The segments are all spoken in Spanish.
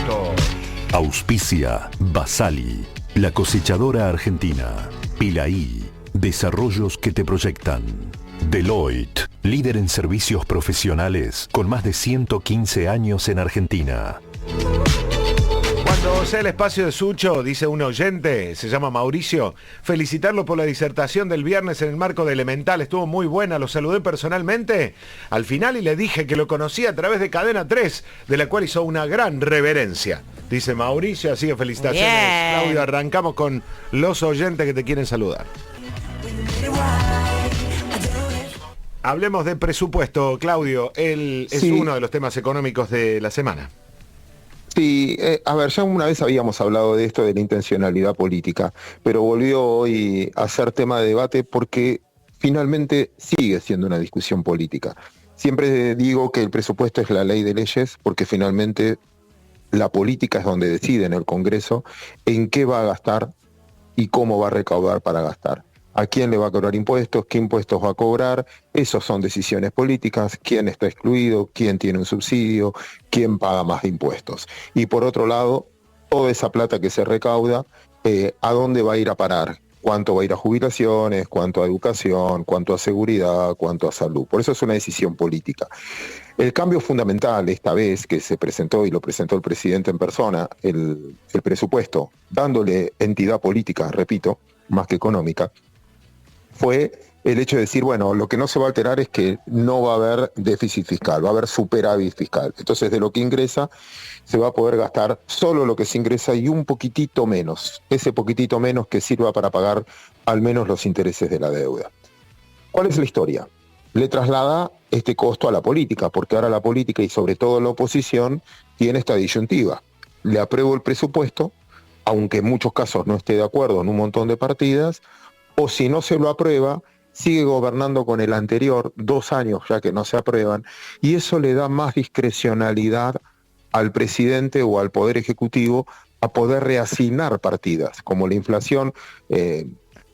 presupuesto. Auspicia Basali, la cosechadora argentina. Pilaí, desarrollos que te proyectan. Deloitte, líder en servicios profesionales con más de 115 años en Argentina. Cuando sea el espacio de Sucho, dice un oyente, se llama Mauricio, felicitarlo por la disertación del viernes en el marco de Elemental, estuvo muy buena, lo saludé personalmente al final y le dije que lo conocía a través de Cadena 3, de la cual hizo una gran reverencia. Dice Mauricio, así que felicitaciones. Bien. Claudio, arrancamos con los oyentes que te quieren saludar. Hablemos de presupuesto, Claudio, es Sí. uno de los temas económicos de la semana. Sí, a ver, ya una vez habíamos hablado de esto, de la intencionalidad política, pero volvió hoy a ser tema de debate porque finalmente sigue siendo una discusión política. Siempre digo que el presupuesto es la ley de leyes porque finalmente la política es donde decide en el Congreso en qué va a gastar y cómo va a recaudar para gastar. A quién le va a cobrar impuestos, qué impuestos va a cobrar, esos son decisiones políticas, quién está excluido, quién tiene un subsidio, quién paga más de impuestos. Y por otro lado, toda esa plata que se recauda, ¿a dónde va a ir a parar? ¿Cuánto va a ir a jubilaciones? ¿Cuánto a educación? ¿Cuánto a seguridad? ¿Cuánto a salud? Por eso es una decisión política. El cambio fundamental esta vez que se presentó, y lo presentó el presidente en persona, el presupuesto, dándole entidad política, repito, más que económica, fue el hecho de decir, bueno, lo que no se va a alterar es que no va a haber déficit fiscal, va a haber superávit fiscal. Entonces, de lo que ingresa, se va a poder gastar solo lo que se ingresa y un poquitito menos. Ese poquitito menos que sirva para pagar al menos los intereses de la deuda. ¿Cuál es la historia? Le traslada este costo a la política, porque ahora la política y sobre todo la oposición tiene esta disyuntiva. Le apruebo el presupuesto, aunque en muchos casos no esté de acuerdo en un montón de partidas, o si no se lo aprueba, sigue gobernando con el anterior, 2 años ya que no se aprueban, y eso le da más discrecionalidad al presidente o al Poder Ejecutivo a poder reasignar partidas, como la inflación.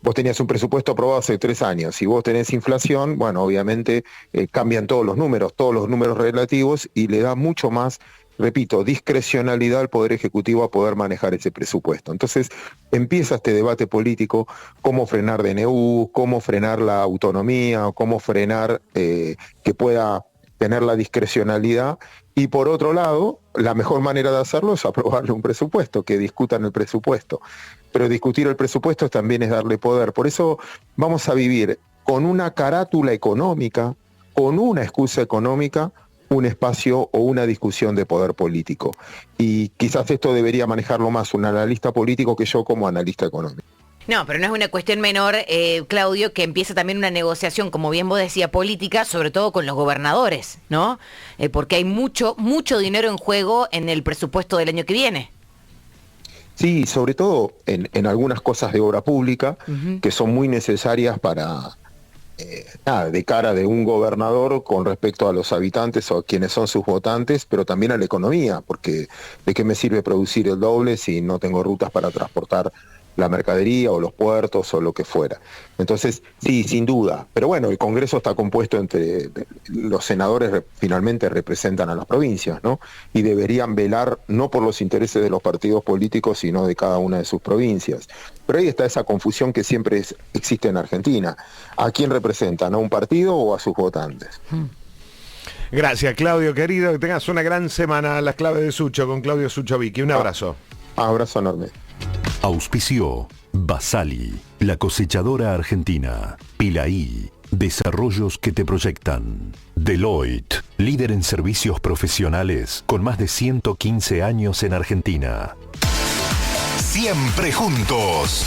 Vos tenías un presupuesto aprobado hace 3 años, si vos tenés inflación, bueno, obviamente cambian todos los números relativos, y le da mucho más, repito, discrecionalidad al Poder Ejecutivo a poder manejar ese presupuesto. Entonces empieza este debate político, cómo frenar DNU, cómo frenar la autonomía, o cómo frenar que pueda tener la discrecionalidad, y por otro lado, la mejor manera de hacerlo es aprobarle un presupuesto, que discutan el presupuesto. Pero discutir el presupuesto también es darle poder. Por eso vamos a vivir con una carátula económica, con una excusa económica, un espacio o una discusión de poder político. Y quizás esto debería manejarlo más un analista político que yo como analista económico. No, pero no es una cuestión menor, Claudio, que empieza también una negociación, como bien vos decías, política, sobre todo con los gobernadores, ¿no? Porque hay mucho dinero en juego en el presupuesto del año que viene. Sí, sobre todo en algunas cosas de obra pública, que son muy necesarias para, de cara de un gobernador con respecto a los habitantes o a quienes son sus votantes, pero también a la economía, porque ¿de qué me sirve producir el doble si no tengo rutas para transportar la mercadería o los puertos o lo que fuera? Entonces, sí, sin duda. Pero bueno, el Congreso está compuesto entre los senadores, finalmente representan a las provincias, ¿no? Y deberían velar no por los intereses de los partidos políticos, sino de cada una de sus provincias. Pero ahí está esa confusión que siempre existe en Argentina. ¿A quién representan? ¿A un partido o a sus votantes? Gracias, Claudio, querido. Que tengas una gran semana. Las claves de Sucho con Claudio Sucho Vicky. Un abrazo. Abrazo enorme. Auspició Basali, la cosechadora argentina. Pilaí, desarrollos que te proyectan. Deloitte, líder en servicios profesionales con más de 115 años en Argentina. Siempre juntos.